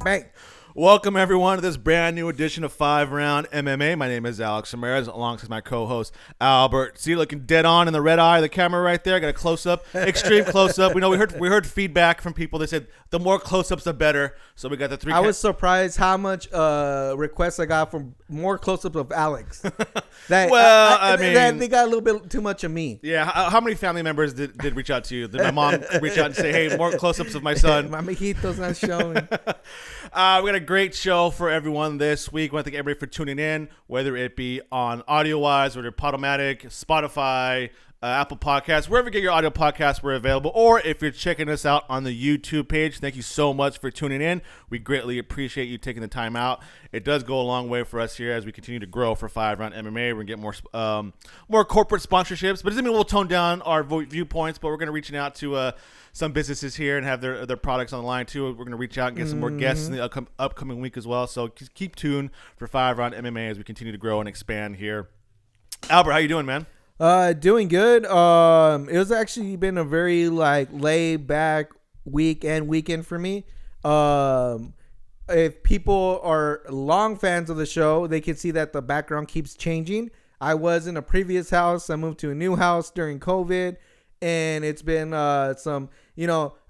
bang. Welcome, everyone, to this brand new edition of 5 Round MMA. My name is Alex Ramirez, alongside my co-host, Albert. See, looking dead on in the red eye of the camera right there. Got a close-up, extreme close-up. We heard feedback from people. They said the more close-ups, the better. So we got the three. I was surprised how much requests I got from more close-ups of Alex. I mean, they got a little bit too much of me. Yeah. How many family members did reach out to you? Did my mom reach out and say, "Hey, more close-ups of my son"? My mijito's not showing. We got a great show for everyone this week. I want to thank everybody for tuning in, whether it be on audio-wise, whether Podomatic, Spotify, Apple Podcasts, wherever you get your audio podcasts, we're available. Or if you're checking us out on the YouTube page, thank you so much for tuning in. We greatly appreciate you taking the time out. It does go a long way for us here as we continue to grow for 5 Round MMA. We're going to get more corporate sponsorships, but it doesn't mean we'll tone down our viewpoints, but we're going to reach out to some businesses here and have their products on the line too. We're going to reach out and get some more guests in the upcoming week as well. So keep tuned for 5 Round MMA as we continue to grow and expand here. Albert, how you doing, man? Doing good. It was actually been a very laid back weekend for me. If people are long fans of the show, they can see that the background keeps changing. I was in a previous house. I moved to a new house during COVID, and it's been some,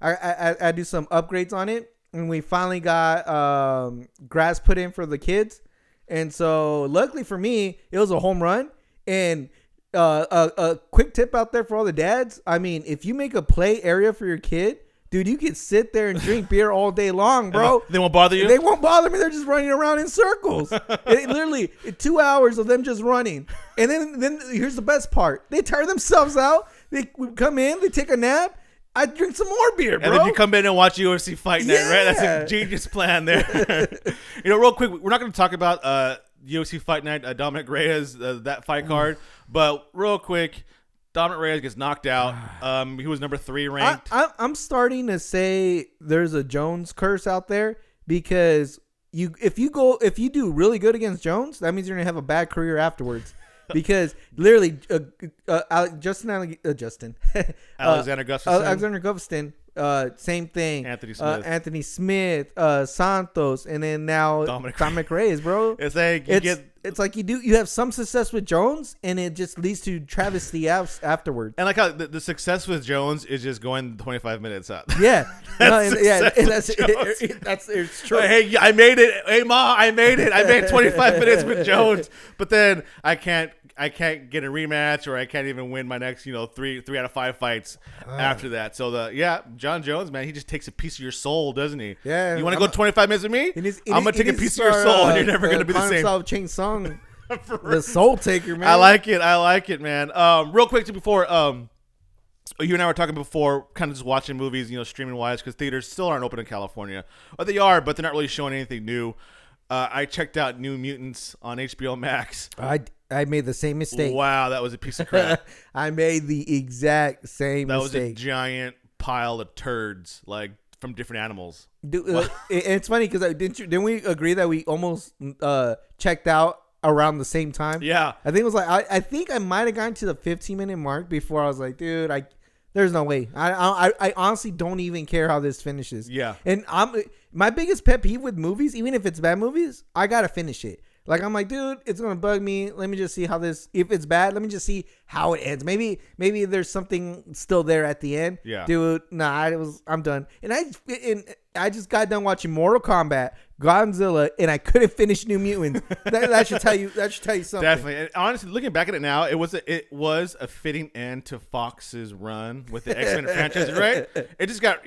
I do some upgrades on it, and we finally got grass put in for the kids. And so luckily for me, it was a home run. And a quick tip out there for all the dads. I mean, if you make a play area for your kid, dude, you can sit there and drink beer all day long, bro. They won't bother you? They won't bother me. They're just running around in circles. Literally 2 hours of them just running. And then here's the best part. They tire themselves out. They come in. They take a nap. I drink some more beer, bro. And then you come in and watch UFC Fight Night, right? That's a genius plan there. Real quick, we're not going to talk about UFC Fight Night, Dominic Reyes, that fight card. But real quick, Dominic Reyes gets knocked out. He was number 3 ranked. I'm starting to say there's a Jones curse out there because if you do really good against Jones, that means you're gonna have a bad career afterwards. Because literally, Alexander Gustafsson, same thing. Anthony Smith, Santos, and then now Dominic Reyes, bro. It's like you have some success with Jones, and it just leads to travesty afterwards. And like how the success with Jones is just going 25 minutes out. Yeah, it's true. Hey, I made it. Hey, Ma, I made it. I made 25 minutes with Jones, but then I can't get a rematch, or I can't even win my next 3 out of 5 fights after that. So John Jones, man, he just takes a piece of your soul, doesn't he? Yeah. You want to go 25 minutes with me? I'm gonna take a piece of your soul, and you're never gonna be the same. Chain Song. The Soul Taker, man. I like it, man. Real quick, before you and I were talking before, kind of just watching movies, streaming wise, because theaters still aren't open in California. Well, they are, but they're not really showing anything new. I checked out New Mutants on HBO Max. I made the same mistake. Wow, that was a piece of crap. I made the exact same mistake. That was a giant pile of turds, from different animals. Dude, it's funny because didn't we agree that we almost checked out around the same time? Yeah, I think it was I think I might have gotten to the 15-minute mark before I was like, dude, there's no way. I honestly don't even care how this finishes. Yeah, and my biggest pet peeve with movies, even if it's bad movies, I gotta finish it. I'm like, dude, it's gonna bug me. Let me just see how this. If it's bad, let me just see how it ends. Maybe there's something still there at the end. Yeah, dude, I'm done. And I just got done watching Mortal Kombat, Godzilla, and I couldn't finish New Mutants. that should tell you. That should tell you something. Definitely. And honestly, looking back at it now, it was a fitting end to Fox's run with the X-Men franchise, right? It just got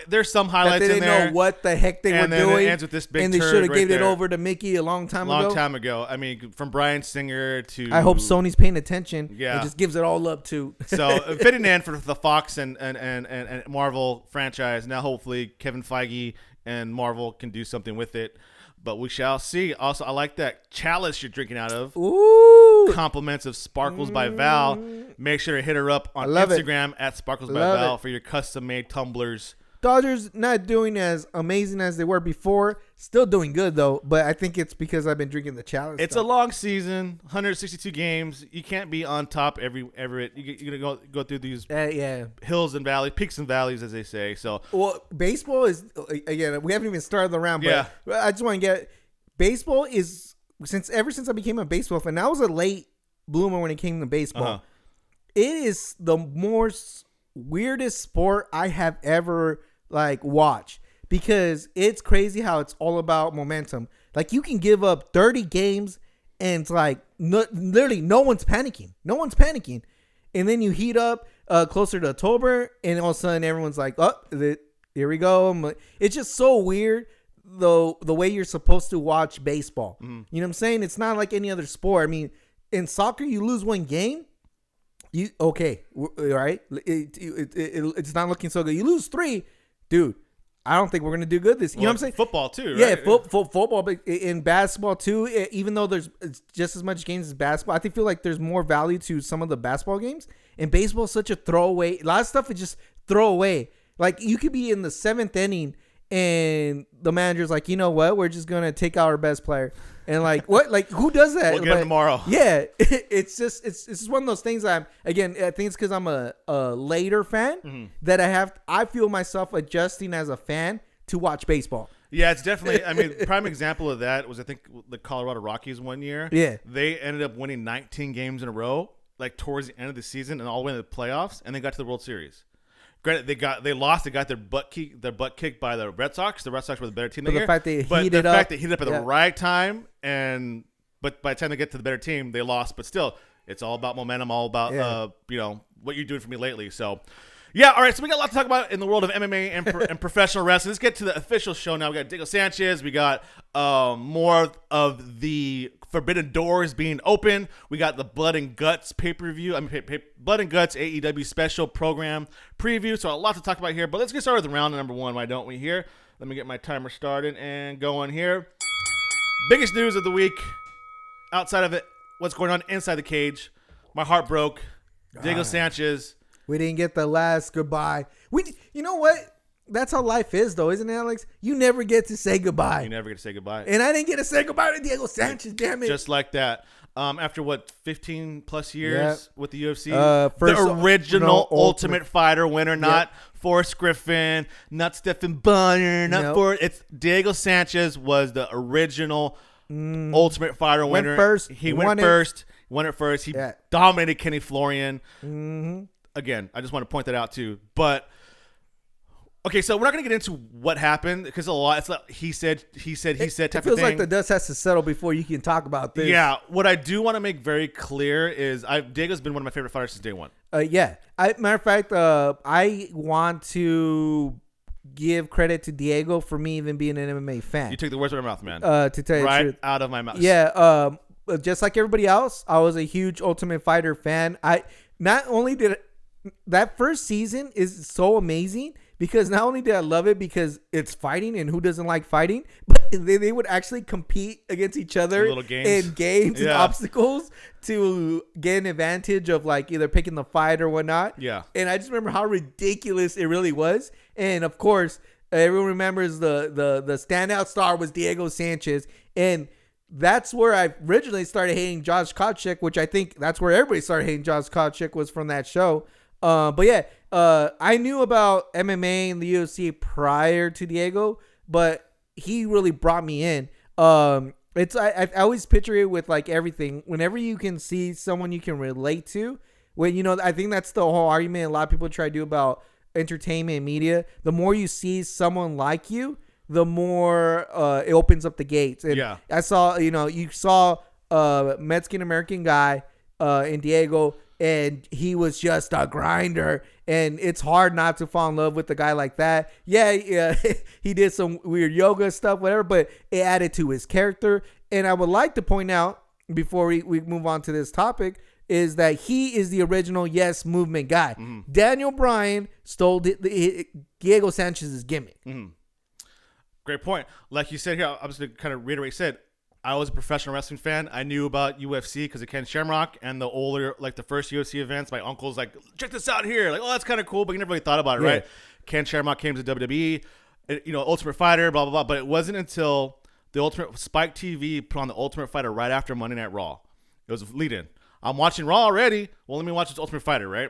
there's some highlights in there. They didn't know what the heck they were doing. It ends with this big and they should have gave it over to Mickey a long time ago. I mean, from Bryan Singer to. I hope Sony's paying attention. Yeah. And just gives it all up to. So fitting end for the Fox and Marvel franchise. Now hopefully Kevin Feige and Marvel can do something with it, but we shall see. Also, I like that chalice you're drinking out of. Ooh! Compliments of Sparkles by Val. Make sure to hit her up on Instagram at Sparkles by Val for your custom-made tumblers. Dodgers not doing as amazing as they were before. Still doing good though, but I think it's because I've been drinking the chalice. It's a long season, 162 games. You can't be on top every. You're gonna go through these hills and valleys, peaks and valleys, as they say. So, well, baseball is again. We haven't even started the round, but I just want to get baseball is ever since I became a baseball fan. I was a late bloomer when it came to baseball. It is the weirdest sport I have ever watched, because it's crazy how it's all about momentum. Like, you can give up 30 games and it's like literally no one's panicking, and then you heat up closer to October and all of a sudden everyone's like, oh, here we go. It's just so weird the way you're supposed to watch baseball. You know what I'm saying? It's not like any other sport. I mean, in soccer, you lose one game, right? It's not looking so good. You lose 3, dude. I don't think we're gonna do good this. You know what I'm saying? Football too, right? Yeah, football, but in basketball too. Even though there's just as much games as basketball, I feel like there's more value to some of the basketball games. And baseball is such a throwaway. A lot of stuff is just throwaway. Like, you could be in the 7th inning and the manager's like, you know what? We're just gonna take out our best player. And what? Like, who does that? We'll get him tomorrow. Yeah, it's just one of those things. I think it's because I'm a later fan that I feel myself adjusting as a fan to watch baseball. Yeah, it's definitely. I mean, prime example of that was, I think, the Colorado Rockies one year. Yeah, they ended up winning 19 games in a row, like towards the end of the season, and all the way to the playoffs, and they got to the World Series. Granted, they lost. They got their butt kicked by the Red Sox. The Red Sox were the better team. But the fact they heated up at the right time, but by the time they get to the better team, they lost. But still, it's all about momentum, all about what you're doing for me lately. So, yeah, all right. So we got a lot to talk about in the world of MMA and professional wrestling. Let's get to the official show now. We got Diego Sanchez. We got more of the Forbidden Doors being open. We got the Blood and Guts pay-per-view. Blood and Guts AEW special program preview. So a lot to talk about here. But let's get started with round number 1. Why don't we here? Let me get my timer started and going here. Biggest news of the week outside of it, what's going on inside the cage. My heart broke. Diego Sanchez. We didn't get the last goodbye. You know what? That's how life is, though, isn't it, Alex? You never get to say goodbye. You never get to say goodbye. And I didn't get to say goodbye to Diego Sanchez, damn it. Just like that. After, 15 plus years with the UFC? First the original Ultimate Fighter winner, not Forrest Griffin, not Stephen Bonner, it's Diego Sanchez was the original Ultimate Fighter winner. He went first. Won it first. He dominated Kenny Florian. Again, I just want to point that out, too. But... okay, so we're not going to get into what happened because it's like he said type of thing. It feels like the dust has to settle before you can talk about this. Yeah, what I do want to make very clear is Diego's been one of my favorite fighters since day one. Matter of fact, I want to give credit to Diego for me even being an MMA fan. You took the words out of my mouth, man. To tell you the truth. Out of my mouth. Yeah, just like everybody else, I was a huge Ultimate Fighter fan. Not only did that first season is so amazing. Because not only did I love it because it's fighting and who doesn't like fighting, but they would actually compete against each other in games and obstacles to get an advantage of either picking the fight or whatnot. Yeah. And I just remember how ridiculous it really was. And of course, everyone remembers the standout star was Diego Sanchez. And that's where I originally started hating Josh Koscheck, which I think that's where everybody started hating Josh Koscheck was from that show. I knew about MMA and the UFC prior to Diego, but he really brought me in. I always picture it with everything. Whenever you can see someone you can relate to, I think that's the whole argument a lot of people try to do about entertainment and media. The more you see someone like you, the more it opens up the gates. And I saw, you saw a Mexican American guy in Diego. And he was just a grinder, and it's hard not to fall in love with a guy like that. Yeah, he did some weird yoga stuff, whatever, but it added to his character. And I would like to point out, before we move on to this topic, is that he is the original Yes Movement guy. Mm-hmm. Daniel Bryan stole Diego Sanchez's gimmick. Mm-hmm. Great point. Like you said here, I'm just going to kind of reiterate what you said. I was a professional wrestling fan. I knew about UFC because of Ken Shamrock and the older, the first UFC events. My uncle's like, check this out here. Oh, that's kind of cool, but you never really thought about it, right? Ken Shamrock came to WWE, Ultimate Fighter, blah, blah, blah. But it wasn't until Spike TV put on the Ultimate Fighter right after Monday Night Raw. It was a lead-in. I'm watching Raw already. Well, let me watch this Ultimate Fighter, right?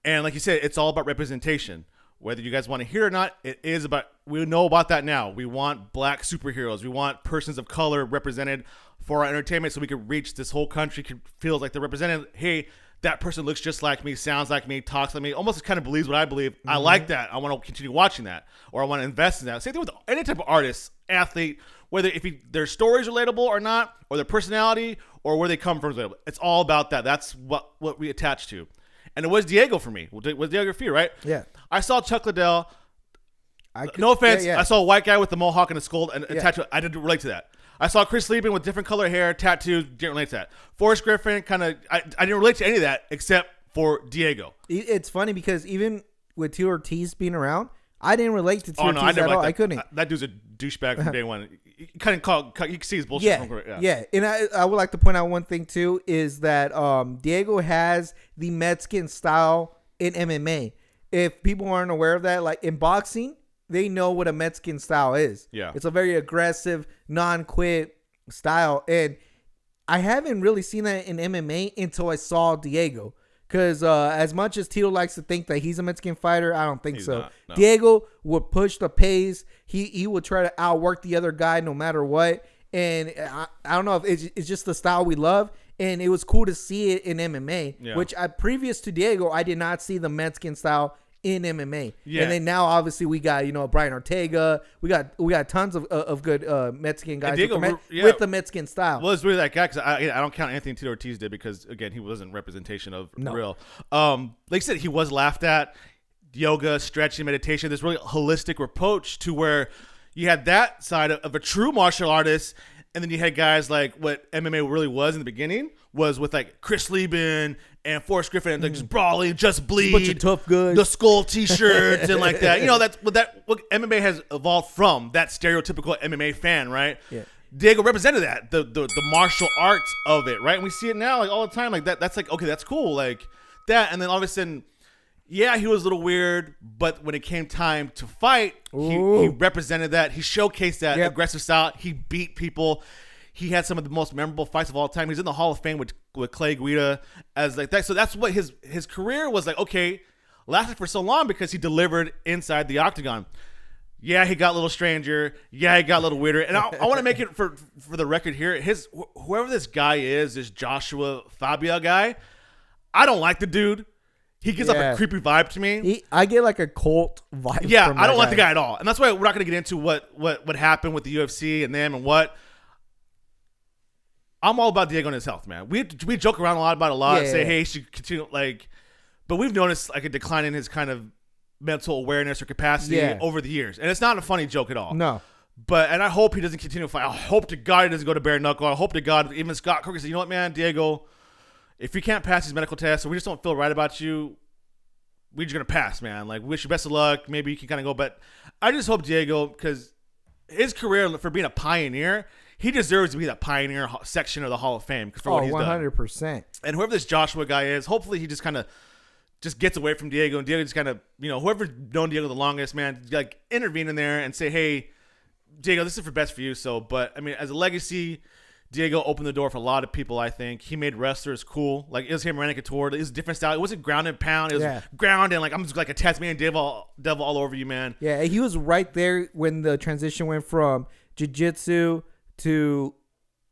And like you said, it's all about representation. Whether you guys want to hear it or not, it is about, we know about that now. We want black superheroes. We want persons of color represented for our entertainment so we can reach this whole country, feels like they're represented. Hey, that person looks just like me, sounds like me, talks like me, almost kind of believes what I believe. I like that. I want to continue watching that, or I want to invest in that. Same thing with any type of artist, athlete, whether their story is relatable or not, or their personality, or where they come from. It's all about that. That's what we attach to. And it was Diego for me. It was Diego for you, right? Yeah. I saw Chuck Liddell. No offense. Yeah. I saw a white guy with the mohawk and a skull and a tattoo. I didn't relate to that. I saw Chris Lieben with different color hair, tattoos. Didn't relate to that. Forrest Griffin, I didn't relate to any of that except for Diego. It's funny because even with Tito Ortiz being around, I didn't relate to Tito Ortiz at all. I couldn't. That dude's a douchebag from day one. You can see his bullshit. Yeah. And I would like to point out one thing too is that Diego has the Mexican style in MMA. If people aren't aware of that, like in boxing, they know what a Mexican style is. Yeah. It's a very aggressive, non-quit style. And I haven't really seen that in MMA until I saw Diego. Because as much as Tito likes to think that he's a Mexican fighter, I don't think he's so. Not, no. Diego would push the pace. He would try to outwork the other guy no matter what. And I don't know if it's just the style we love. And it was cool to see it in MMA, which previous to Diego, I did not see the Mexican style in MMA. Yeah. And then now obviously we got, Brian Ortega. We got tons of good Mexican guys with the Mexican style. Well, it's really that guy because I don't count anything Tito Ortiz did because again he wasn't representation of real. Like I said, he was laughed at. Yoga, stretching, meditation. This really holistic approach to where you had that side of a true martial artist, and then you had guys like what MMA really was in the beginning was with like Chris Lieben and Forrest Griffin and like just brawling, just bleed, bunch of tough guys, the skull T-shirts and like that. That's what MMA has evolved from, that stereotypical MMA fan, right? Yeah. Diego represented that the martial arts of it, right? And we see it now like all the time, like that. That's like okay, that's cool, like that. And then all of a sudden, yeah, he was a little weird, but when it came time to fight, he represented that. He showcased that aggressive style. He beat people. He had some of the most memorable fights of all time. He's in the Hall of Fame with Clay Guida as like that. So that's what his career was like. Okay, lasted for so long because he delivered inside the octagon. Yeah, he got a little stranger. Yeah, he got a little weirder. And I want to make it for the record here. Whoever this guy is, this Joshua Fabia guy, I don't like the dude. He gives up a creepy vibe to me. I get like a cult vibe. Yeah, I don't like the guy at all. And that's why we're not going to get into what happened with the UFC and them and what. I'm all about Diego and his health, man. We joke around a lot about it, say, hey, he should continue, but we've noticed like a decline in his kind of mental awareness or capacity over the years. And it's not a funny joke at all. No. And I hope he doesn't continue to fight. I hope to God he doesn't go to bare knuckle. I hope to God even Scott Coker said, you know what, man, Diego, if you can't pass these medical tests or we just don't feel right about you, we're just going to pass, man. Like, wish you best of luck. Maybe you can kind of go. But I just hope Diego, because his career for being a pioneer, he deserves to be that pioneer section of the Hall of Fame for what he's 100%. done. And whoever this Joshua guy is, hopefully he just kind of just gets away from Diego. And Diego just kind of, whoever's known Diego the longest, man, like intervene in there and say, hey, Diego, this is for best for you. So, but I mean, as a legacy, Diego opened the door for a lot of people, I think. He made wrestlers cool. Like, it was him, Randy Couture. It was a different style. It wasn't ground and pound. It was ground and, like, I'm just like a Tasmanian devil all over you, man. Yeah, he was right there when the transition went from jiu-jitsu to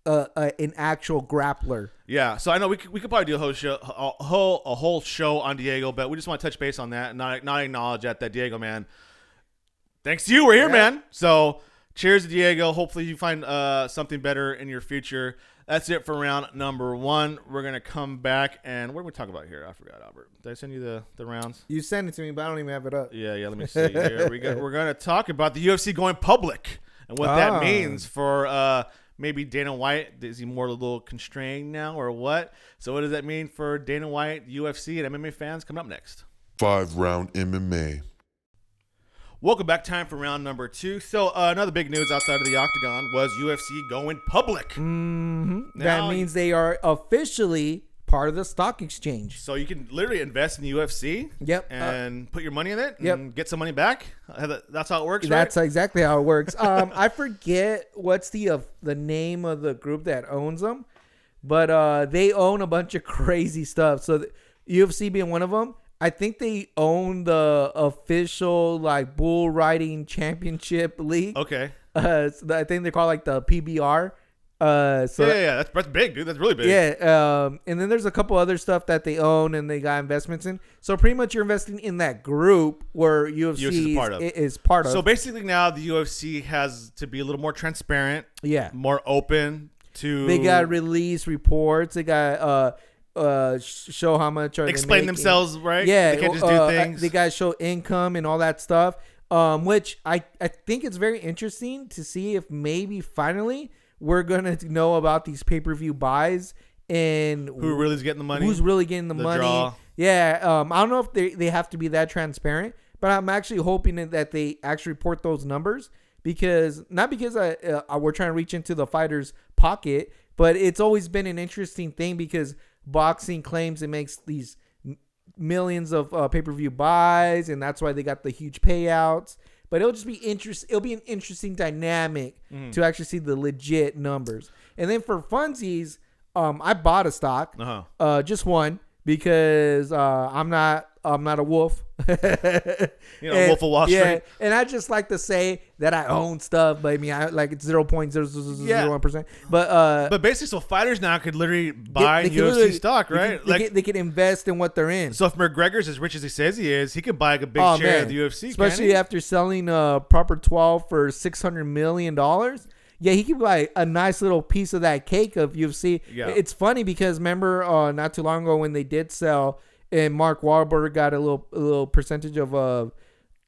an actual grappler. Yeah, so I know we could probably do a whole show on Diego, but we just want to touch base on that and not acknowledge that Diego, man. Thanks to you, we're here, man. So cheers to Diego. Hopefully you find something better in your future. That's it for round number 1. We're going to come back and what are we talking about here? I forgot, Albert. Did I send you the rounds? You sent it to me, but I don't even have it up. Yeah, let me see here. We're going to talk about the UFC going public and what that means for maybe Dana White. Is he more a little constrained now or what? So what does that mean for Dana White, UFC, and MMA fans? Coming up next. 5-round MMA. Welcome back. Time for round number 2. So another big news outside of the octagon was UFC going public. Mm-hmm. That means they are officially part of the stock exchange. So you can literally invest in the UFC. Yep. And put your money in it. Yep. And get some money back. That's how it works. That's right? exactly how it works. I forget what's the name of the group that owns them, but they own a bunch of crazy stuff. So UFC being one of them. I think they own the official like bull riding championship league. Okay. So I think they call it like the PBR. Yeah. That's big, dude. That's really big. Yeah. And then there's a couple other stuff that they own and they got investments in. So pretty much you're investing in that group where UFC is part of. So basically now the UFC has to be a little more transparent. Yeah. More open to. They got release reports. They got show how much are explain they themselves, right? Yeah. They can't just do things. They got to show income and all that stuff. Which I think it's very interesting to see if maybe finally we're gonna know about these pay-per-view buys and who really is getting the money. Who's really getting the money? Draw. Yeah. I don't know if they have to be that transparent, but I'm actually hoping that they actually report those numbers because not because we're trying to reach into the fighter's pocket, but it's always been an interesting thing because boxing claims it makes these millions of pay-per-view buys, and that's why they got the huge payouts. But it'll just be it'll be an interesting dynamic to actually see the legit numbers. And then for funsies, I bought a stock, just one because I'm not a wolf. Wolf of Wall Street. Yeah, and I just like to say that I own stuff, but I mean, I like it's 0.001%. But basically, so fighters now could literally buy UFC stock, right? They can invest in what they're in. So if McGregor's as rich as he says he is, he could buy a big share of the UFC, especially after selling Proper 12 for $600 million. Yeah, he could buy a nice little piece of that cake of UFC. Yeah. It's funny because remember not too long ago when they did sell. And Mark Wahlberg got a little percentage of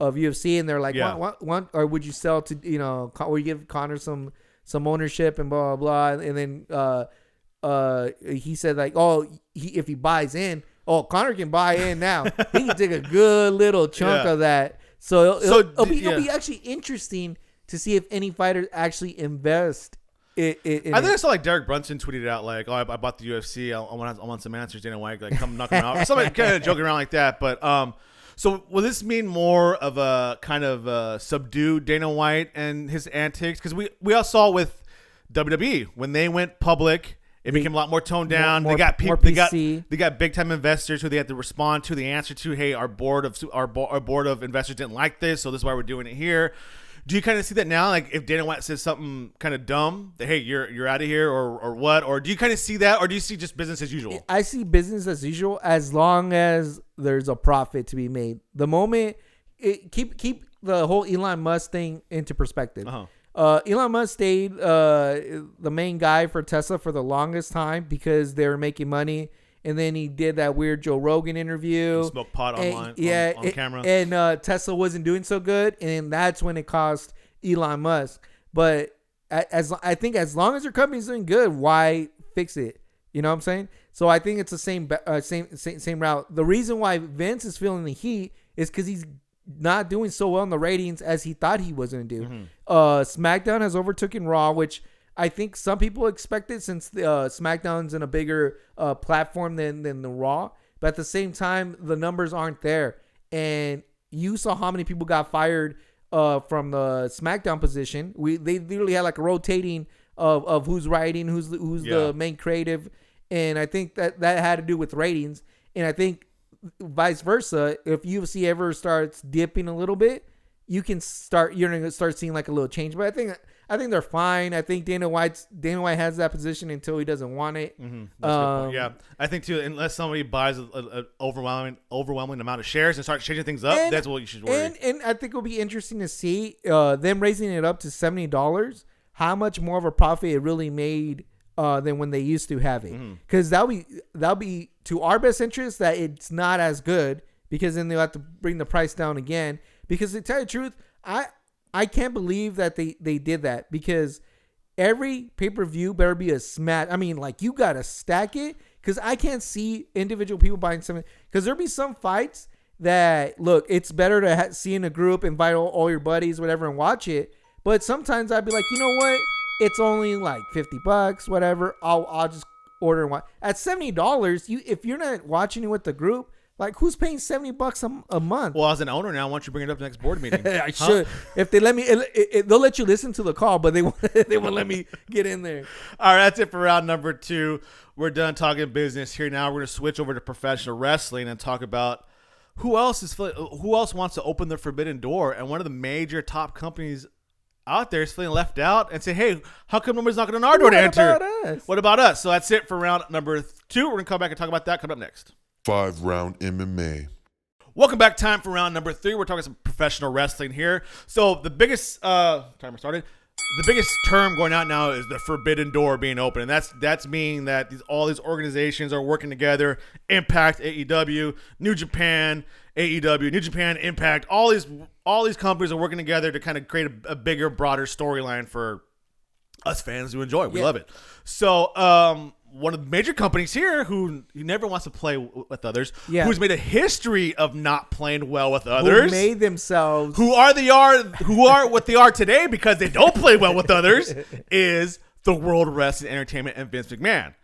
UFC, and they're like, what, or would you sell to or you give Conor some ownership and blah blah blah, and then he said like, if he buys in, Conor can buy in now. He can take a good little chunk of that. So it'll be actually interesting to see if any fighters actually invest. I think I saw like Derek Brunson tweeted out like, I bought the UFC. I want some answers. Dana White like come knocking out. Somebody kind of joking around like that. But so will this mean more of a kind of subdued Dana White and his antics? Because we all saw with WWE when they went public, it became a lot more toned down. They got people. They got big time investors who they had to respond to. The answer to, hey, our board of investors didn't like this, so this is why we're doing it here. Do you kind of see that now? Like if Dana White says something kind of dumb, that, hey, you're out of here or what? Or do you kind of see that? Or do you see just business as usual? I see business as usual as long as there's a profit to be made. The moment keep the whole Elon Musk thing into perspective. Elon Musk stayed the main guy for Tesla for the longest time because they were making money. And then he did that weird Joe Rogan interview. He smoked pot online on camera. And Tesla wasn't doing so good. And that's when it cost Elon Musk. But I think as long as your company's doing good, why fix it? You know what I'm saying? So I think it's the same route. The reason why Vince is feeling the heat is because he's not doing so well in the ratings as he thought he was going to do. SmackDown has overtaken Raw, which I think some people expect it since SmackDown's in a bigger platform than the Raw. But at the same time, the numbers aren't there. And you saw how many people got fired from the SmackDown position. They literally had like a rotating of who's writing, who's the main creative. And I think that had to do with ratings. And I think vice versa, if UFC ever starts dipping a little bit, you're going to start seeing like a little change. But I think they're fine. I think Dana White has that position until he doesn't want it. That's a good point. Yeah, I think too. Unless somebody buys an overwhelming amount of shares and starts changing things up, that's what you should worry. And I think it'll be interesting to see them raising it up to $70. How much more of a profit it really made than when they used to have it? Because that'll be to our best interest that it's not as good because then they'll have to bring the price down again. Because to tell you the truth, I can't believe that they did that because every pay-per-view better be a smash. I mean, like you got to stack it because I can't see individual people buying something. Because there'll be some fights that, look, it's better to see in a group, invite all your buddies, whatever, and watch it. But sometimes I'd be like, you know what? It's only like $50, whatever. I'll just order and watch. At $70, if you're not watching it with the group, like who's paying $70 a month? Well, as an owner now, why don't you bring it up to the next board meeting? I should. If they let me, they'll let you listen to the call, but they won't let me get in there. All right, that's it for round number 2. We're done talking business here. Now we're going to switch over to professional wrestling and talk about who else wants to open the forbidden door. And one of the major top companies out there is feeling left out and say, hey, how come nobody's knocking on our door to enter? What about us? So that's it for round number 2. We're going to come back and talk about that coming up next. 5-round MMA. Welcome back. Time for round number 3. We're talking some professional wrestling here. So the biggest timer started. The biggest term going out now is the forbidden door being open, and that's meaning that all these organizations are working together. Impact, AEW, New Japan, AEW, New Japan, Impact. All these companies are working together to kind of create a bigger, broader storyline for us fans to enjoy. We love it. So one of the major companies here who never wants to play with others, who's made a history of not playing well with others, who made themselves, who are what they are today because they don't play well with others, is the World Wrestling Entertainment and Vince McMahon.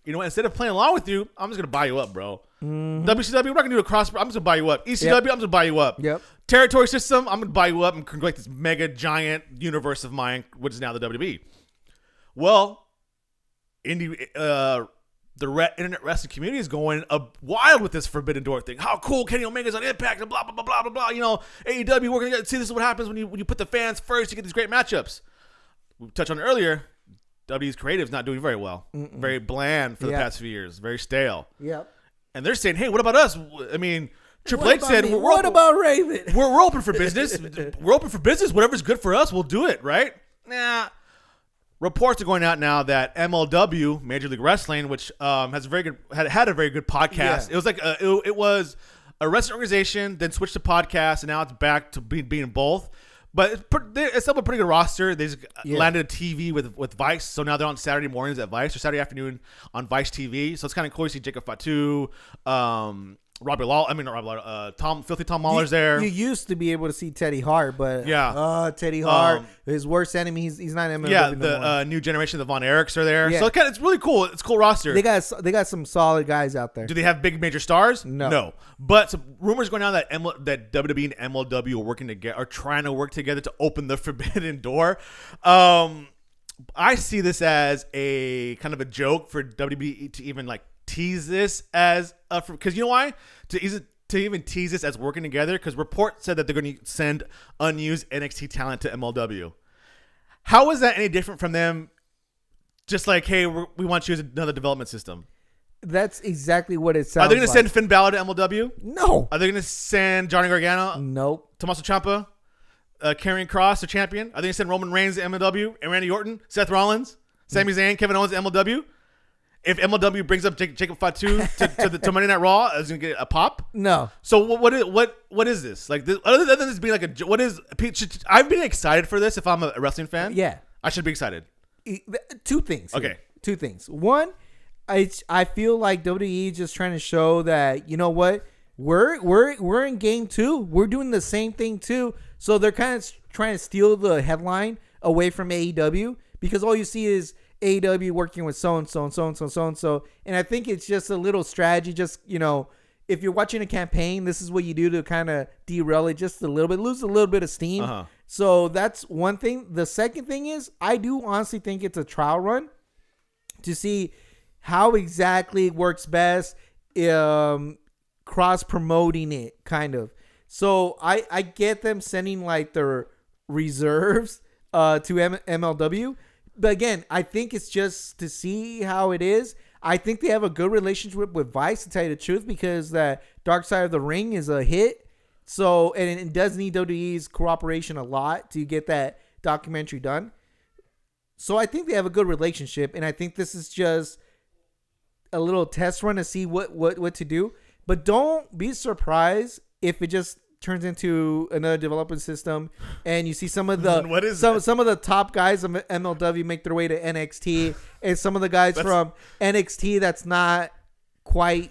You know what? Instead of playing along with you, I'm just gonna buy you up, bro. WCW, we're not gonna do a cross. I'm just gonna buy you up. ECW, I'm just gonna buy you up. Yep. Territory system, I'm gonna buy you up and create this mega giant universe of mine, which is now the WWE. Well, the internet wrestling community is going wild with this forbidden door thing. How cool Kenny Omega's on Impact and blah blah blah blah blah blah. You know, AEW, we're gonna see this is what happens when you put the fans first. You get these great matchups. We touched on it earlier. WWE's creative's not doing very well. Very bland for the past few years. Very stale. Yep. And they're saying, hey, what about us? I mean, Triple H said, what about Raven? We're open for business. We're open for business. Whatever's good for us, we'll do it, right? Nah. Reports are going out now that MLW, Major League Wrestling, which has a very good had a very good podcast. Yeah. It was like it was a wrestling organization, then switched to podcast, and now it's back to being both. But it's still a pretty good roster. They just landed a TV with Vice, so now they're on Saturday mornings at Vice or Saturday afternoon on Vice TV. So it's kind of cool to see Jacob Fatu, Robbie Law. I mean, not Robbie Law. Filthy Tom Mahler's there. You used to be able to see Teddy Hart, but Teddy Hart, his worst enemy. He's not MLW. Yeah, the new generation, the Von Erichs are there. Yeah. So it's really cool. It's a cool roster. They got some solid guys out there. Do they have big major stars? No. But some rumors going on that that WWE and MLW are working together, are trying to work together to open the forbidden door. I see this as a kind of a joke for WWE to even like tease this as because you know why to even tease this as working together, because report said that they're going to send unused NXT talent to MLW. How is that any different from them just like, hey, we want you as another development system? That's exactly what it sounds like. Are they going to send Finn Balor to MLW? No. Are they going to send Johnny Gargano? Nope. Tommaso Ciampa, Karrion Kross, the champion? Are they going to send Roman Reigns to MLW and Randy Orton, Seth Rollins, Sami Zayn, Kevin Owens to MLW? If MLW brings up Jacob Fatu to Monday Night Raw, is going to get a pop? No. So what is this? Like this, other than this being like what is? I've been excited for this. If I'm a wrestling fan, yeah, I should be excited. Two things. Okay. Two things. One, I feel like WWE is just trying to show that, you know what, we're in game 2. We're doing the same thing too. So they're kind of trying to steal the headline away from AEW, because all you see is AEW working with so-and-so and so-and-so and so-and-so. And I think it's just a little strategy. Just, you know, if you're watching a campaign, this is what you do to kind of derail it just a little bit, lose a little bit of steam. Uh-huh. So that's one thing. The second thing is, I do honestly think it's a trial run to see how exactly it works best, cross-promoting it, kind of. So I get them sending like their reserves to MLW. But again, I think it's just to see how it is. I think they have a good relationship with Vice, to tell you the truth, because that Dark Side of the Ring is a hit. So, and it does need WWE's cooperation a lot to get that documentary done. So I think they have a good relationship, and I think this is just a little test run to see what to do. But don't be surprised if it just turns into another development system, and you see some of the some of the top guys of MLW make their way to NXT, and some of the guys from NXT that's not quite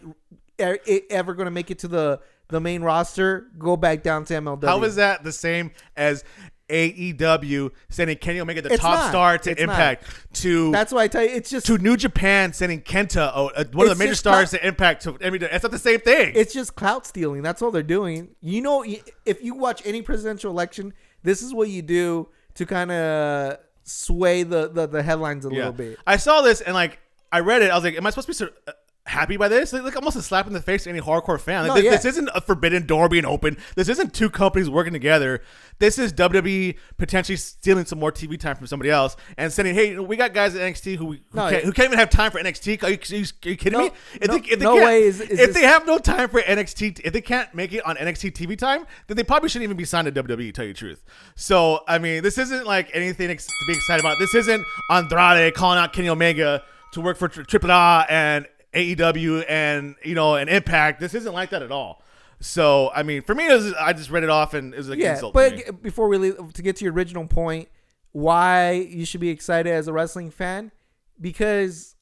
ever going to make it to the main roster go back down to MLW. How is that the same as AEW sending Kenny Omega, the It's top not. star, to It's Impact. To That's why I tell you, it's just to New Japan sending Kenta, one of the major just stars, to Impact. To it's not the same thing. it's just clout stealing. That's all they're doing. You know, if you watch any presidential election, this is what you do to kind of sway the headlines a little bit. I saw this and like I read it. I was like, am I supposed to be happy by this? Like almost a slap in the face to any hardcore fan. Like, this isn't a forbidden door being open. This isn't two companies working together. This is WWE potentially stealing some more TV time from somebody else and saying, hey, we got guys at NXT who can't even have time for NXT. Are you kidding me? If they have no time for NXT, if they can't make it on NXT TV time, then they probably shouldn't even be signed to WWE, to tell you the truth. So, I mean, this isn't like anything to be excited about. This isn't Andrade calling out Kenny Omega to work for AAA and AEW and and Impact. This isn't like that at all. So I mean, for me, I just read it off and it was like insult. But before we leave, to get to your original point, why you should be excited as a wrestling fan, because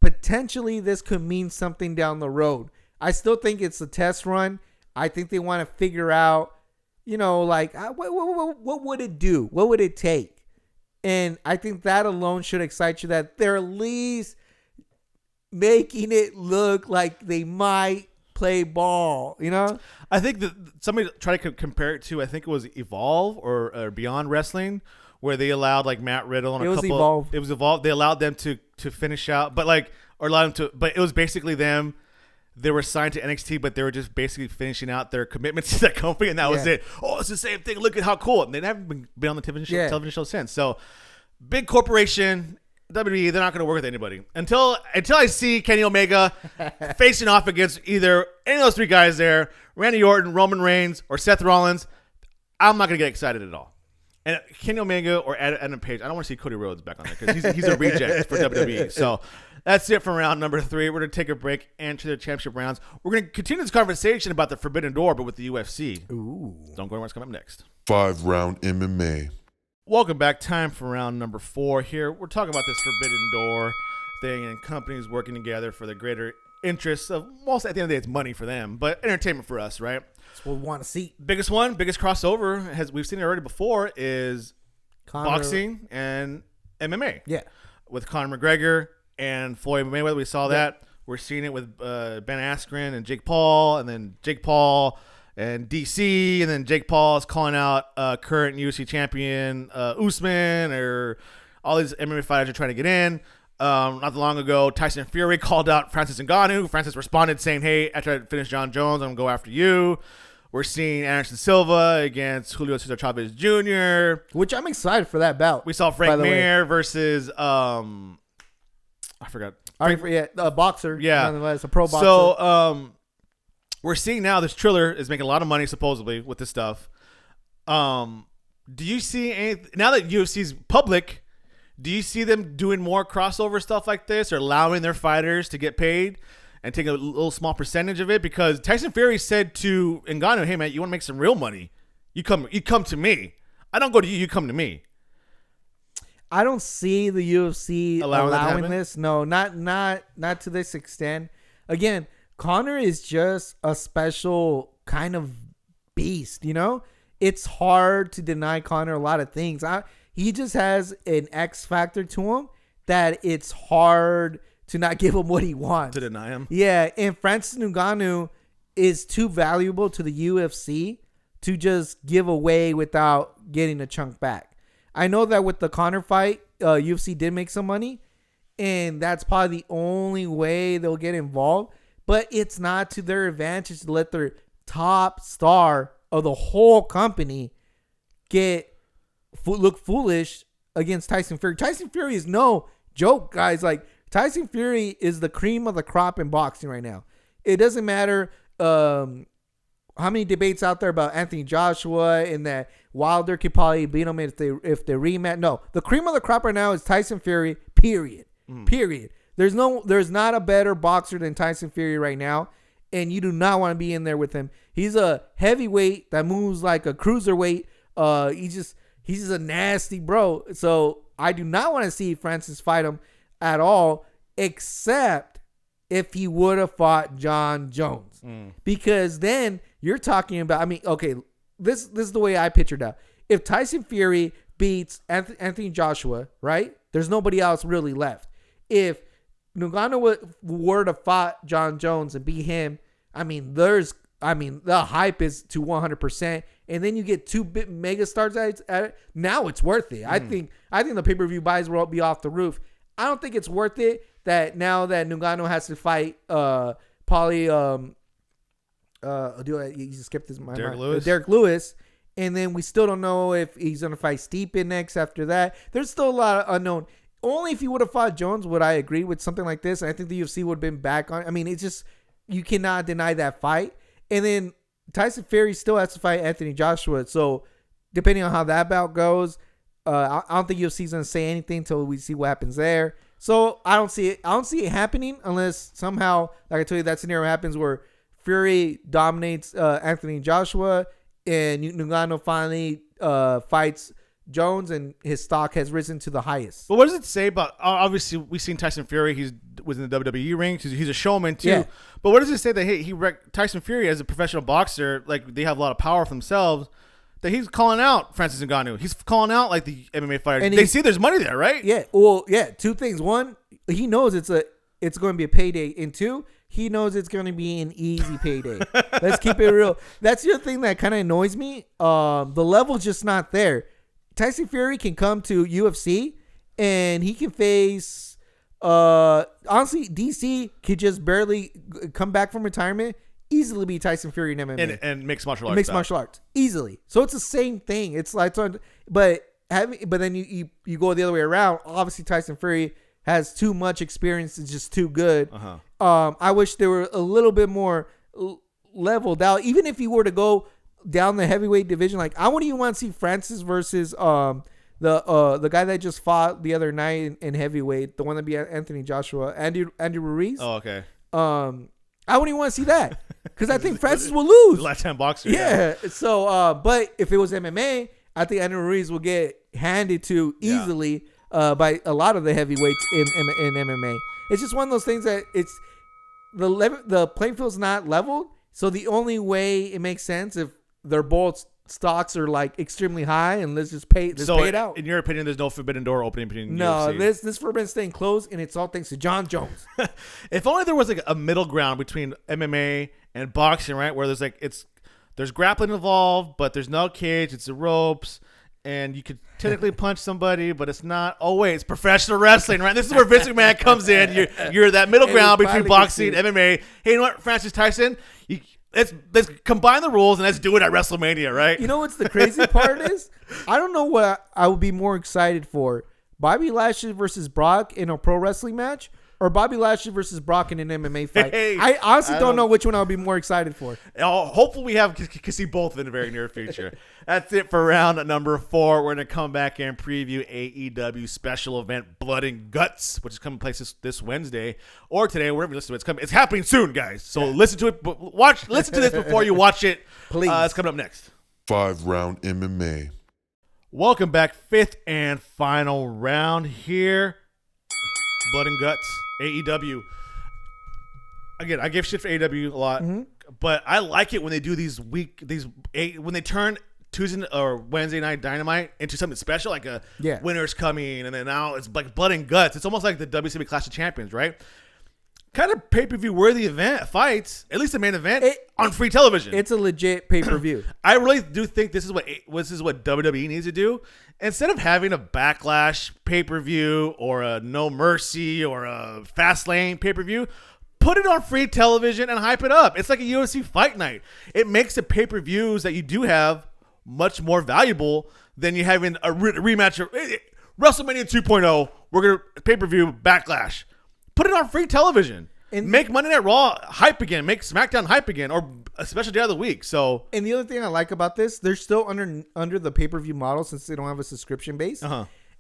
potentially this could mean something down the road. I still think it's a test run. I think they want to figure out, like what would it do? What would it take? And I think that alone should excite you, that they're at least making it look like they might play ball, I think that somebody tried to compare it to, I think it was Evolve or Beyond Wrestling, where they allowed like Matt Riddle and Evolve. It was Evolve. They allowed them to finish out, but it was basically them. They were signed to NXT, but they were just basically finishing out their commitments to that company, and that was it. Oh, it's the same thing. Look at how cool. And they haven't been on the television show since. So, big corporation. WWE, they're not going to work with anybody until I see Kenny Omega facing off against either any of those three guys there, Randy Orton, Roman Reigns, or Seth Rollins. I'm not going to get excited at all. And Kenny Omega or Adam Page, I don't want to see Cody Rhodes back on there because he's a reject for WWE. So that's it for round number 3. We're going to take a break and to the championship rounds. We're going to continue this conversation about the Forbidden Door, but with the UFC. Ooh. Don't go anywhere. What's coming up next? 5-round MMA. Welcome back. Time for round number 4 here. We're talking about this Forbidden Door thing and companies working together for the greater interests of, most at the end of the day, it's money for them, but entertainment for us, right? That's what we want to see. Biggest crossover, we've seen it already before, is boxing and MMA. Yeah. With Conor McGregor and Floyd Mayweather, we saw that. We're seeing it with Ben Askren and Jake Paul, and then Jake Paul and DC, and then Jake Paul is calling out current UFC champion Usman, or all these MMA fighters are trying to get in. Not long ago, Tyson Fury called out Francis Ngannou. Francis responded saying, hey, after I finish John Jones, I'm going to go after you. We're seeing Anderson Silva against Julio Cesar Chavez Jr., which I'm excited for that bout. We saw Frank Mir versus I forgot. A boxer. Yeah. Nonetheless, a pro boxer. So we're seeing now this Triller is making a lot of money supposedly with this stuff. Do you see anything now that UFC's public? Do you see them doing more crossover stuff like this, or allowing their fighters to get paid and take a little small percentage of it? Because Tyson Fury said to Ngannou, "Hey man, you want to make some real money? You come to me. I don't go to you. You come to me." I don't see the UFC allowing this. No, not to this extent. Again, Conor is just a special kind of beast, It's hard to deny Conor a lot of things. He just has an X factor to him that it's hard to not give him what he wants. To deny him? Yeah, and Francis Ngannou is too valuable to the UFC to just give away without getting a chunk back. I know that with the Conor fight, UFC did make some money, and that's probably the only way they'll get involved. But it's not to their advantage to let their top star of the whole company look foolish against Tyson Fury. Tyson Fury is no joke, guys. Like, Tyson Fury is the cream of the crop in boxing right now. It doesn't matter how many debates out there about Anthony Joshua and that Wilder could probably beat him if they rematch. No, the cream of the crop right now is Tyson Fury. Period. Period. There's not a better boxer than Tyson Fury right now, and you do not want to be in there with him. He's a heavyweight that moves like a cruiserweight. He's just a nasty bro. So I do not want to see Francis fight him at all, except if he would have fought John Jones, because then you're talking about. I mean, okay, this is the way I pictured out. if Tyson Fury beats Anthony Joshua, right? There's nobody else really left. If Ngannou were to fight John Jones and beat him, the hype is to 100%. And then you get two big mega stars at it. Now it's worth it. I think the pay-per-view buys will be off the roof. I don't think it's worth it that now that Ngannou has to fight Derek Lewis. And then we still don't know if he's going to fight Stipe next after that. There's still a lot of unknown. Only if he would have fought Jones would I agree with something like this. And I think the UFC would have been back on. I mean, it's just, you cannot deny that fight. And then Tyson Fury still has to fight Anthony Joshua. So depending on how that bout goes, I don't think UFC is going to say anything until we see what happens there. So I don't see it happening unless somehow, like I told you, that scenario happens where Fury dominates Anthony Joshua and Ngannou finally fights Jones and his stock has risen to the highest. But what does it say about, obviously we've seen Tyson Fury, he was in the WWE ring, he's a showman too. Yeah. But what does it say that Tyson Fury as a professional boxer, like they have a lot of power for themselves, that he's calling out Francis Ngannou. He's calling out like the MMA fighters. And they see there's money there, right? Yeah. Well, yeah, two things. One, he knows it's going to be a payday. And two, he knows it's going to be an easy payday. Let's keep it real. That's the other thing that kind of annoys me. The level's just not there. Tyson Fury can come to UFC and he can face honestly, DC could just barely come back from retirement, easily be Tyson Fury in MMA and mixed martial arts. Martial arts easily. So it's the same thing. It's like, but then you go the other way around. Obviously, Tyson Fury has too much experience. It's just too good. I wish there were a little bit more leveled out. Even if you were to go down the heavyweight division, like I wouldn't even want to see Francis versus the guy that just fought the other night in heavyweight, the one that beat Anthony Joshua, Andrew Ruiz. Oh, okay. I wouldn't even want to see that because I think Francis will lose. Lifetime boxer. Yeah. So, but if it was MMA, I think Andrew Ruiz will get handed to easily by a lot of the heavyweights in MMA. It's just one of those things that it's the playing field's not leveled. So the only way it makes sense if they're both stocks are like extremely high, and let's pay it out. In your opinion, there's no forbidden door opening between no UFC. This forbidden staying closed, and it's all thanks to John Jones. If only there was like a middle ground between MMA and boxing, right? Where there's grappling involved, but there's no cage, it's the ropes, and you could technically punch somebody, but it's not. Oh wait, it's professional wrestling, right? This is where Vince McMahon comes in. You're that middle ground between boxing and MMA. Hey, you know what, Francis Tyson? Let's combine the rules and let's do it at WrestleMania, right? You know what's the crazy part is? I don't know what I would be more excited for. Bobby Lashley versus Brock in a pro wrestling match or Bobby Lashley versus Brock in an MMA fight. I honestly don't know which one I would be more excited for. Hopefully we can see both in the very near future. That's it for round number 4. We're going to come back and preview AEW special event Blood and Guts, which is coming place this Wednesday or today, wherever you listen to it. It's happening soon, guys. So listen to it. Listen to this before you watch it. Please. It's coming up next. 5-round MMA. Welcome back. 5th and final round here. Blood and Guts, AEW. Again, I give shit for AEW a lot, but I like it when they do when they turn Tuesday or Wednesday night Dynamite into something special, like a winner's coming, and then now it's like Blood and Guts. It's almost like the WCW Clash of Champions, right? Kind of pay-per-view worthy event fights, at least the main event on free television. It's a legit pay-per-view. I really do think this is what WWE needs to do. Instead of having a Backlash pay-per-view or a No Mercy or a Fastlane pay-per-view, put it on free television and hype it up. It's like a UFC fight night. It makes the pay-per-views that you do have much more valuable than you having a rematch of WrestleMania 2.0. We're going to pay-per-view Backlash. Put it on free television. And make Monday Night Raw hype again. Make SmackDown hype again, or a special day of the week. So, and the other thing I like about this, they're still under the pay-per-view model since they don't have a subscription base.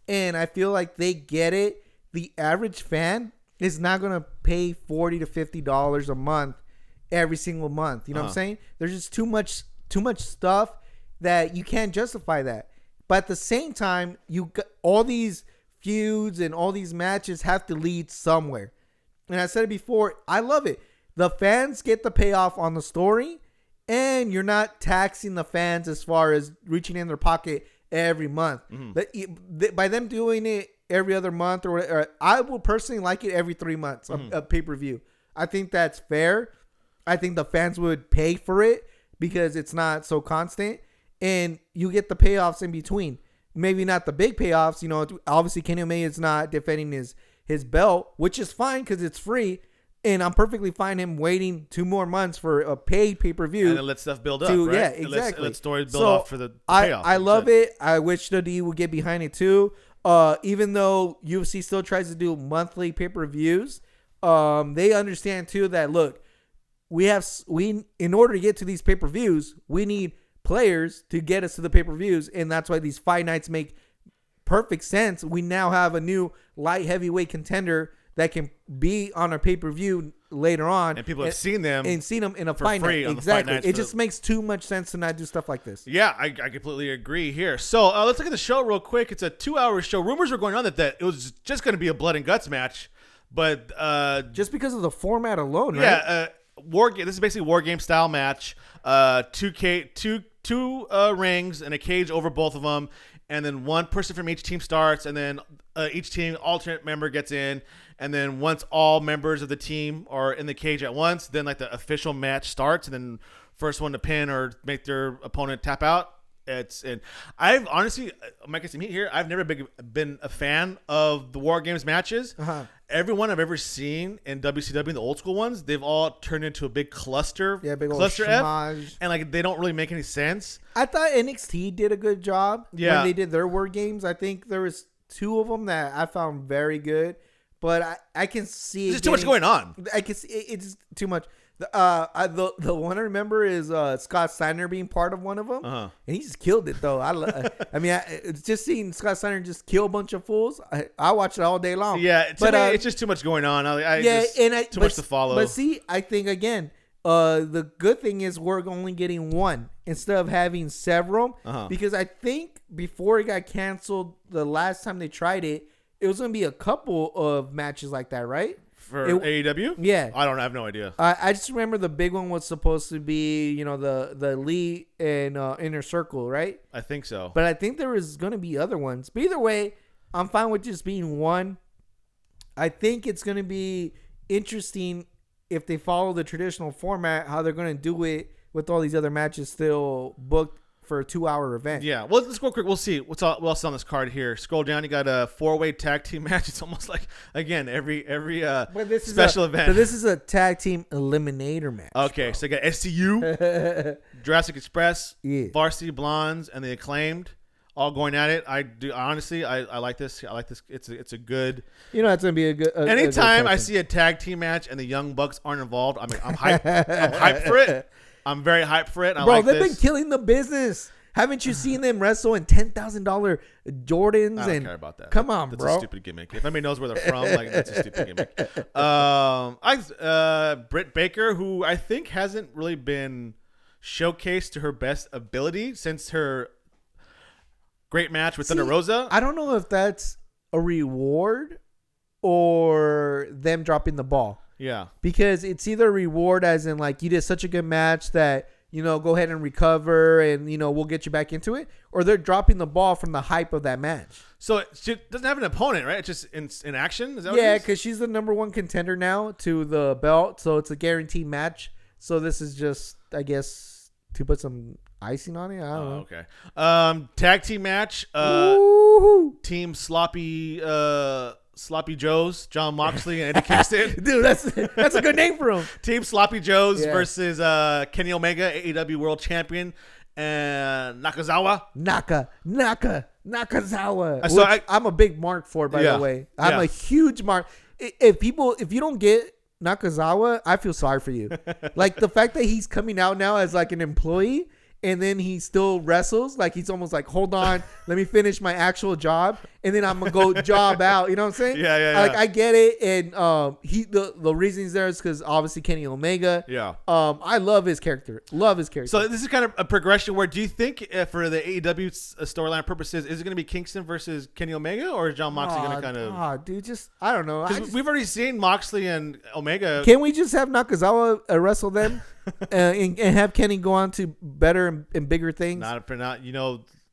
And I feel like they get it. The average fan is not going to pay $40 to $50 a month every single month. You know what I'm saying? There's just too much stuff that you can't justify that. But at the same time, you got all these feuds and all these matches have to lead somewhere. And I said it before, I love it. The fans get the payoff on the story, and you're not taxing the fans as far as reaching in their pocket every month. By them doing it every other month or whatever, I will personally like it every 3 months, a pay-per-view. I think that's fair. I think the fans would pay for it because it's not so constant, and you get the payoffs in between. Maybe not the big payoffs. You know, obviously Kenny Omega is not defending his belt, which is fine because it's free. And I'm perfectly fine him waiting 2 more months for a paid pay-per-view. And then let stuff build up, right? Yeah, exactly. Let stories build up for the payoff. I love it. I wish WWE would get behind it too. Even though UFC still tries to do monthly pay-per-views, they understand too that, look, we in order to get to these pay-per-views, we need players to get us to the pay-per-views. And that's why these fight nights make perfect sense. We now have a new light heavyweight contender that can be on a pay-per-view later on. And people have seen them in a fight night. Exactly. It just makes too much sense to not do stuff like this. Yeah, I completely agree here. So let's look at the show real quick. It's a 2-hour show. Rumors were going on that it was just going to be a blood and guts match. But just because of the format alone, right? Yeah, this is basically war game style match. Two rings and a cage over both of them. And then one person from each team starts, and then each team alternate member gets in. And then once all members of the team are in the cage at once, then like the official match starts, and then first one to pin or make their opponent tap out. And I've honestly, Mike, some heat here. I've never been a fan of the War Games matches. Everyone I've ever seen in WCW, the old school ones, they've all turned into a big cluster. Yeah, big cluster old F, and like they don't really make any sense. I thought NXT did a good job when they did their War Games. I think there was 2 of them that I found very good. But I can see there's too much going on. I can see it's too much. The one I remember is Scott Steiner being part of one of them, and he just killed it though. I mean, it's just seeing Scott Steiner just kill a bunch of fools. I watch it all day long. Yeah, but it's just too much going on. Too much to follow. But see, I think again, the good thing is we're only getting one instead of having several, because I think before it got canceled the last time they tried it. It was going to be a couple of matches like that, right? For AEW? Yeah. I have no idea. I just remember the big one was supposed to be, the Elite and Inner Circle, right? I think so. But I think there was going to be other ones. But either way, I'm fine with just being one. I think it's going to be interesting if they follow the traditional format, how they're going to do it with all these other matches still booked for a 2-hour event. Yeah, well, let's go quick. We'll see what else on this card here. Scroll down. You got a 4-way tag team match. It's almost like, again, every special event. But this is a tag team eliminator match. Okay, bro. So you got SCU, Jurassic Express, yeah. Varsity Blondes, and the Acclaimed, all going at it. I like this. I like this. It's a good. It's gonna be a good. Anytime I see a tag team match and the Young Bucks aren't involved, I'm hyped. I'm hyped for it. I'm very hyped for it. Bro, they've been killing the business. Haven't you seen them wrestle in $10,000 Jordans? I don't care about that. Come on, that's bro. That's a stupid gimmick. If anybody knows where they're from, that's a stupid gimmick. Brit Baker, who I think hasn't really been showcased to her best ability since her great match with Thunder Rosa. I don't know if that's a reward or them dropping the ball. Yeah. Because it's either a reward as in like you did such a good match that, go ahead and recover and, we'll get you back into it. Or they're dropping the ball from the hype of that match. So she doesn't have an opponent, right? It's just in action? Is that what it is? Because she's the number 1 contender now to the belt. So it's a guaranteed match. So this is just, I guess, to put some icing on it. I don't know. Okay. Tag team match. Team Sloppy Joes, John Moxley and Eddie Kingston. Dude, that's a good name for him. Team Sloppy Joes versus Kenny Omega, AEW World Champion, and Nakazawa. Nakazawa. So I'm a big mark for, by the way. I'm a huge mark. If you don't get Nakazawa, I feel sorry for you. Like the fact that he's coming out now as like an employee. And then he still wrestles. Like he's almost like, hold on, let me finish my actual job. And then I'm going to go job out. You know what I'm saying? Yeah. Like I get it. And the reason he's there is because obviously Kenny Omega. Yeah. I love his character. So this is kind of a progression where do you think for the AEW storyline purposes, is it going to be Kingston versus Kenny Omega or is John Moxley going to kind of... dude, I don't know. We've already seen Moxley and Omega. Can we just have Nakazawa wrestle them? And have Kenny go on to better and bigger things? Not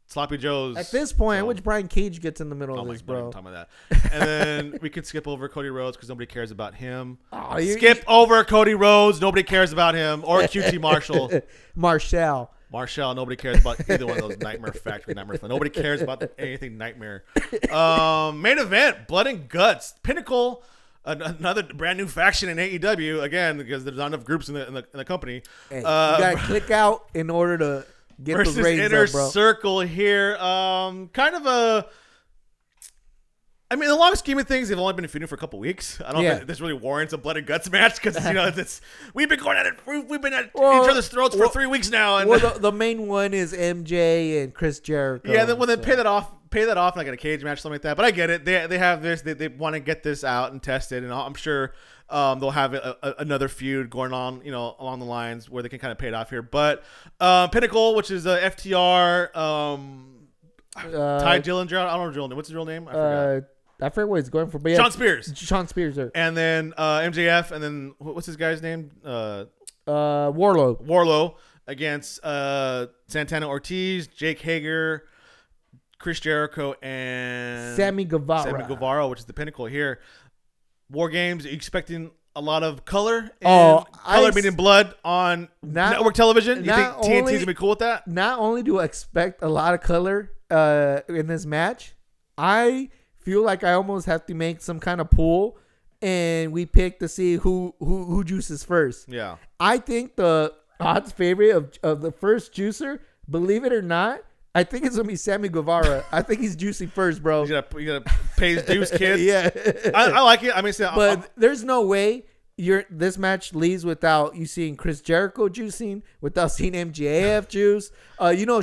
Sloppy Joes. At this point, I wish Brian Cage gets in the middle of this, bro. Talking about that. And then we could skip over Cody Rhodes because nobody cares about him. Oh, skip over Cody Rhodes. Nobody cares about him. Or QT Marshall, nobody cares about either one of those Nightmare Factory, Nightmare Fun. Nobody cares about anything Nightmare. Main event, Blood and Guts. Pinnacle, another brand new faction in AEW, again, because there's not enough groups in the company. Hey, you got to click out in order to get those ratings Inner up, bro. Circle here. Kind of a... I mean, in the long scheme of things, they've only been feuding for a couple weeks. I don't know if this really warrants a Blood and Guts match because we've been going at it. We've been at each other's throats for 3 weeks now. And the main one is MJ and Chris Jericho. Yeah, then they pay that off like in a cage match, something like that. But I get it. They have this. They want to get this out and test it, and I'm sure they'll have another feud going on, along the lines where they can kind of pay it off here. But Pinnacle, which is FTR, Ty Dillinger. I don't know his real name. What's his real name? I forgot. I forget what he's going for, but yeah, Sean Spears, there. And then MJF, and then what's his guy's name? Warlow against Santana Ortiz, Jake Hager, Chris Jericho, and Sammy Guevara, which is the Pinnacle here. War Games. Are you expecting a lot of color? Meaning blood on network television. You think TNT's gonna be cool with that? Not only do I expect a lot of color in this match, I feel like I almost have to make some kind of pool, and we pick to see who juices first. Yeah, I think the odds favorite of the first juicer, believe it or not, I think it's gonna be Sammy Guevara. I think he's juicing first, bro. You gotta pay his dues, kid. Yeah, I like it. I mean, but there's no way this match leaves without you seeing Chris Jericho juicing, without seeing MJF juice.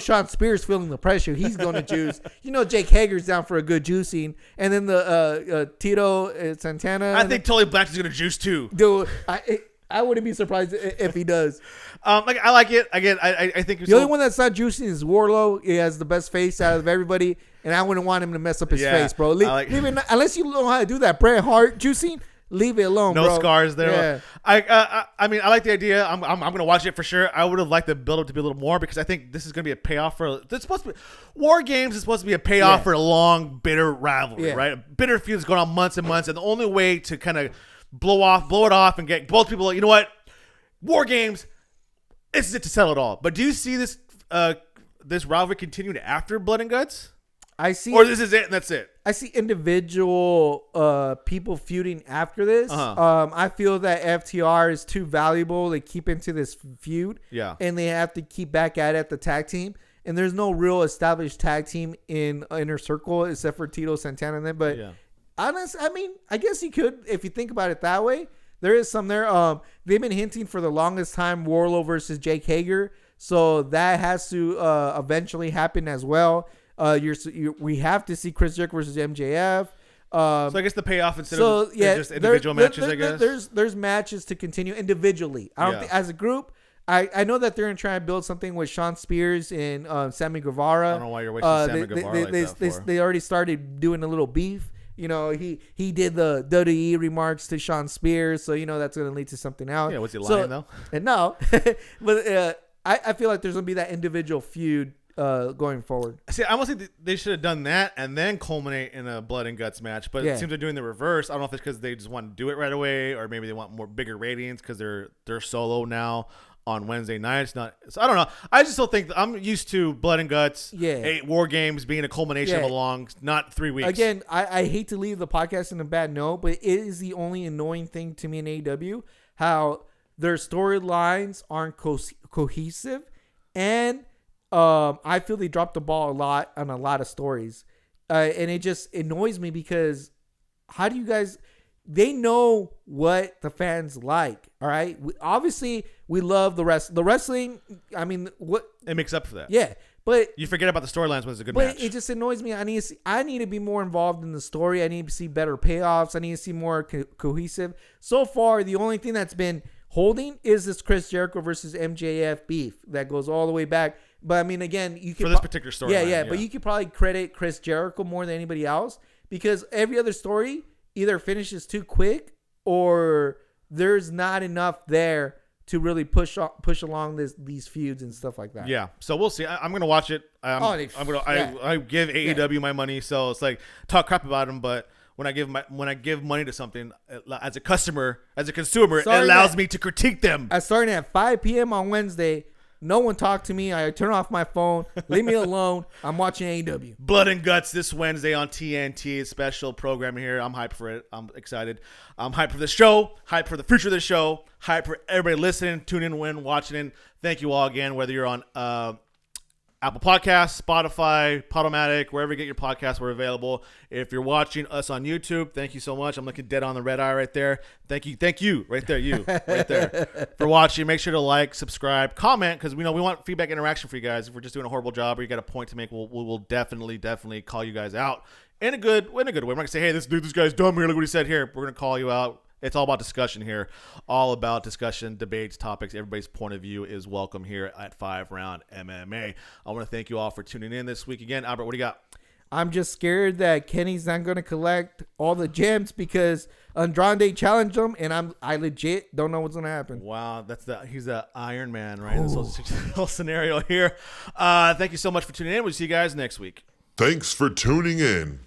Sean Spears feeling the pressure. He's going to juice. Jake Hager's down for a good juicing. And then the Tito Santana. I think Tully Black is going to juice too. Dude, I wouldn't be surprised if he does. I like it. Again, I think the only one that's not juicing is Warlow. He has the best face out of everybody. And I wouldn't want him to mess up his face, bro. Leave it, unless you know how to do that. Bret Hart juicing. Leave it alone, bro. No scars there. Yeah. I mean, I like the idea. I'm gonna watch it for sure. I would have liked the build up to be a little more because I think this is gonna be a payoff for. It's supposed to be War Games is supposed to be a payoff for a long, bitter rivalry, right? A bitter feud is going on months and months, and the only way to kind of blow it off, and get both people. You know what? War Games. This is it to settle it all. But do you see this this rivalry continuing after Blood and Guts? I see. Or this is it and that's it. I see individual people feuding after this. I feel that FTR is too valuable to keep into this feud. Yeah. And they have to keep back at the tag team. And there's no real established tag team in Inner Circle except for Tito Santana and them. But honestly, I mean, I guess you could if you think about it that way. There is some there. They've been hinting for the longest time Warlow versus Jake Hager. So that has to eventually happen as well. We have to see Chris Jericho versus MJF. So I guess the payoff instead of just individual matches, I guess. There's matches to continue individually. I don't think as a group. I know that they're going to try and build something with Sean Spears and Sammy Guevara. I don't know why you're wasting Sammy Guevara they already started doing a little beef. He did the WWE remarks to Sean Spears, so that's going to lead to something else. Yeah, was he lying though? No, but I feel like there's going to be that individual feud going forward. See, I almost think they should have done that and then culminate in a Blood and Guts match. But it seems they're doing the reverse. I don't know if it's because they just want to do it right away, or maybe they want more bigger ratings because they're solo now on Wednesday nights. So I don't know. I just don't think I'm used to Blood and Guts. 8 War Games being a culmination of a long, not 3 weeks. Again, I hate to leave the podcast in a bad note, but it is the only annoying thing to me in AEW how their storylines aren't cohesive, and I feel they dropped the ball a lot on a lot of stories. And it just annoys me because how do you guys... They know what the fans like, all right? Obviously, we love the rest. The wrestling, I mean... what it makes up for that. Yeah, but... You forget about the storylines when it's a good match. But it just annoys me. I need to be more involved in the story. I need to see better payoffs. I need to see more cohesive. So far, the only thing that's been holding is this Chris Jericho versus MJF beef that goes all the way back. But I mean, again, you can for this particular story. Yeah. But you could probably credit Chris Jericho more than anybody else because every other story either finishes too quick or there's not enough there to really push along these feuds and stuff like that. Yeah, so we'll see. I'm gonna watch it. I give AEW my money, so it's like talk crap about them, but when I give money to something as a customer, as a consumer, it allows me to critique them. Starting at 5 p.m. on Wednesday. No one talked to me. I turn off my phone. Leave me alone. I'm watching AEW. Blood and Guts this Wednesday on TNT. Special programming here. I'm hyped for it. I'm excited. I'm hyped for the show. Hyped for the future of the show. Hyped for everybody listening, tuning in, watching in. Thank you all again, whether you're on Apple Podcasts, Spotify, Podomatic, wherever you get your podcasts, we're available. If you're watching us on YouTube, thank you so much. I'm looking dead on the red eye right there. Thank you, right there, you, right there, for watching. Make sure to like, subscribe, comment, because we want feedback, interaction for you guys. If we're just doing a horrible job or you got a point to make, we'll definitely call you guys out in a good way. We're not gonna say, hey, this guy's dumb here. Look what he said here. We're gonna call you out. It's all about discussion here. All about discussion, debates, topics. Everybody's point of view is welcome here at 5 Round MMA. I want to thank you all for tuning in this week again. Albert, what do you got? I'm just scared that Kenny's not going to collect all the gems because Andrade challenged him, and I legit don't know what's going to happen. Wow, he's the Iron Man, right? This whole scenario here. Thank you so much for tuning in. We'll see you guys next week. Thanks for tuning in.